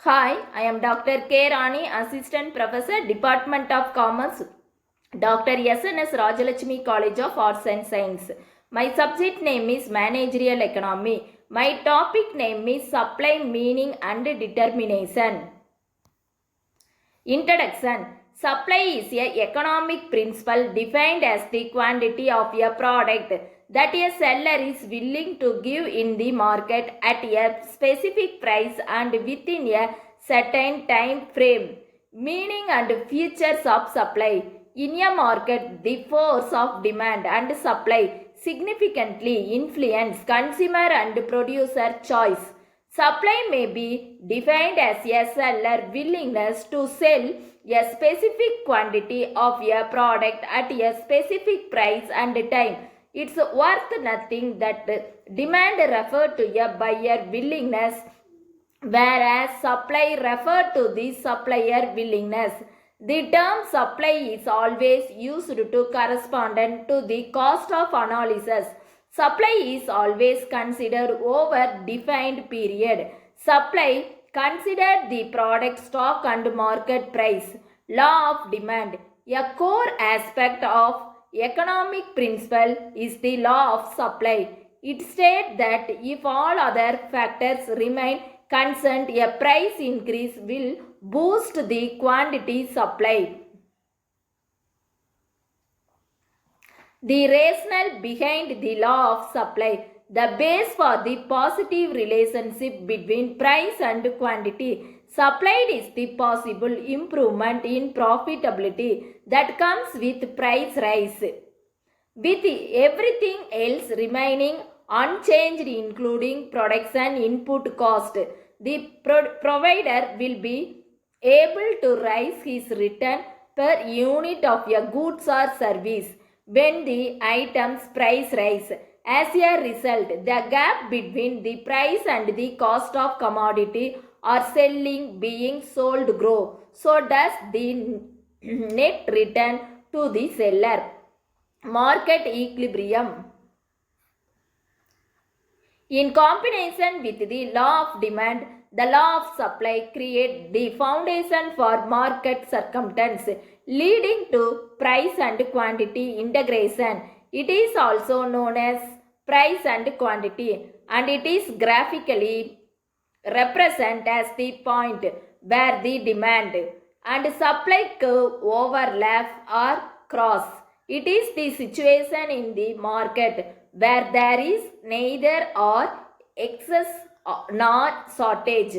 Hi, I am Dr. K. Rani, Assistant Professor, Department of Commerce, Dr. SNS Rajalakshmi College of Arts and Science. My subject name is Managerial Economy. My topic name is Supply, Meaning and Determination. Introduction. Supply is a economic principle defined as the quantity of a product that a seller is willing to give in the market at a specific price and within a certain time frame. Meaning and features of supply. In a market, the force of demand and supply significantly influence consumer and producer choice. Supply may be defined as a seller willingness to sell a specific quantity of a product at a specific price and time. It's worth nothing that demand refer to a buyer willingness, whereas supply refer to the supplier willingness. The term supply is always used to correspond to the cost of analysis. Supply is always considered over defined period. Supply considered the product stock and market price. Law of demand. A core aspect of economic principle is the law of supply. It states that if all other factors remain constant, a price increase will boost the quantity supply. The rationale behind the law of supply. The base for the positive relationship between price and quantity supplied is the possible improvement in profitability that comes with price rise. With everything else remaining unchanged including production input cost, the provider will be able to raise his return per unit of a goods or service when the item's price rise. As a result, the gap between the price and the cost of commodity or selling being sold grow. So does the net return to the seller. Market equilibrium. In combination with the law of demand, the law of supply create the foundation for market circumstance, leading to price and quantity integration. It is also known as price and quantity, and it is graphically represented as the point where the demand and supply curve overlap or cross. It is the situation in the market where there is neither or excess nor shortage.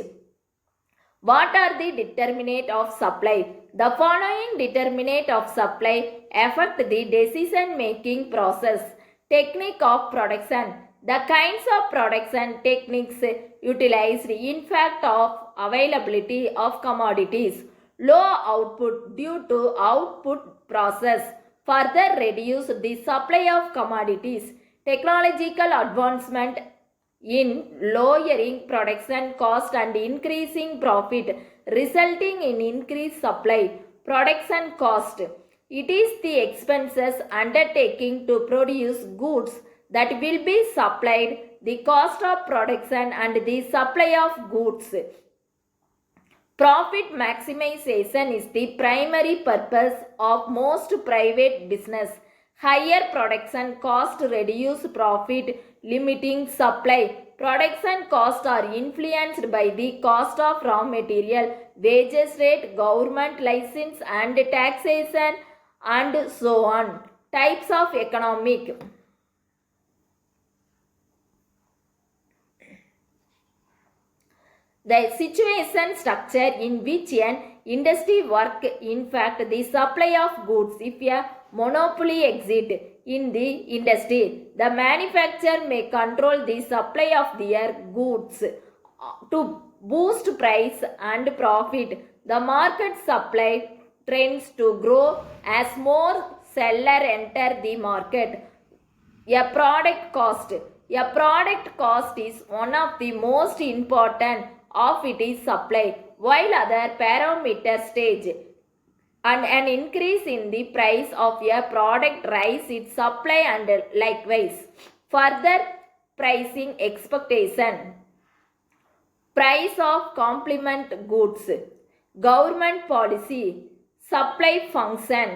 What are the determinants of supply? The following determinants of supply affect the decision making process. Technique of production. The kinds of production techniques utilized in fact of availability of commodities. Low output due to output process further reduce the supply of commodities. Technological advancement in lowering production cost and increasing profit, resulting in increased supply. Production cost. It is the expenses undertaking to produce goods that will be supplied, the cost of production and the supply of goods. Profit maximization is the primary purpose of most private business. Higher production cost reduce profit, limiting supply. Production costs are influenced by the cost of raw material, wages rate, government license and taxation, and so on. Types of economic. The situation structure in which an industry works, in fact, the supply of goods. If a monopoly exists in the industry, the manufacturer may control the supply of their goods to boost price and profit. The market supply tends to grow as more sellers enter the market. A product cost. A product cost is one of the most important of its supply, while other parameters stage and an increase in the price of a product rise its supply and likewise. Further pricing expectation. price of complement goods, government policy, supply function,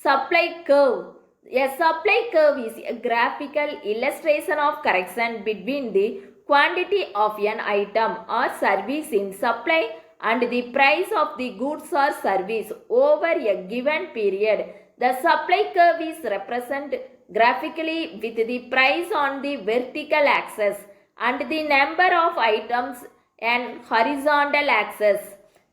supply curve. A supply curve is a graphical illustration of correction between the quantity of an item or service in supply and the price of the goods or service over a given period. The supply curve is represented graphically with the price on the vertical axis and the number of items and horizontal axis.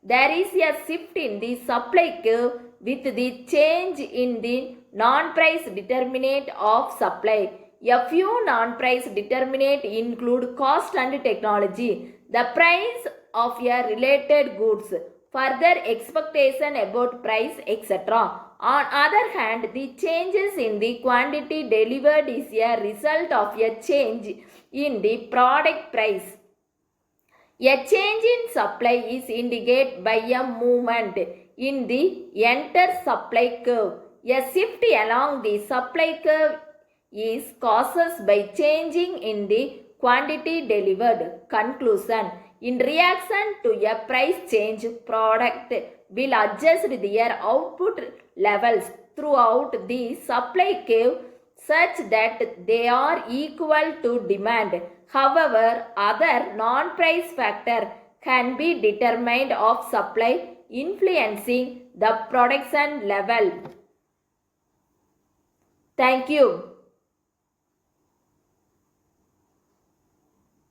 There is a shift in the supply curve with the change in the non-price determinant of supply. A few non-price determinants include cost and technology, the price of a related goods, further expectation about price, etc. On other hand, the changes in the quantity delivered is a result of a change in the product price. A change in supply is indicated by a movement in the entire supply curve. A shift along the supply curve is caused by changing in the quantity delivered. Conclusion: in reaction to a price change, product will adjust their output levels throughout the supply curve such that they are equal to demand. However, other non-price factors can be determined of supply influencing the production level. Thank you.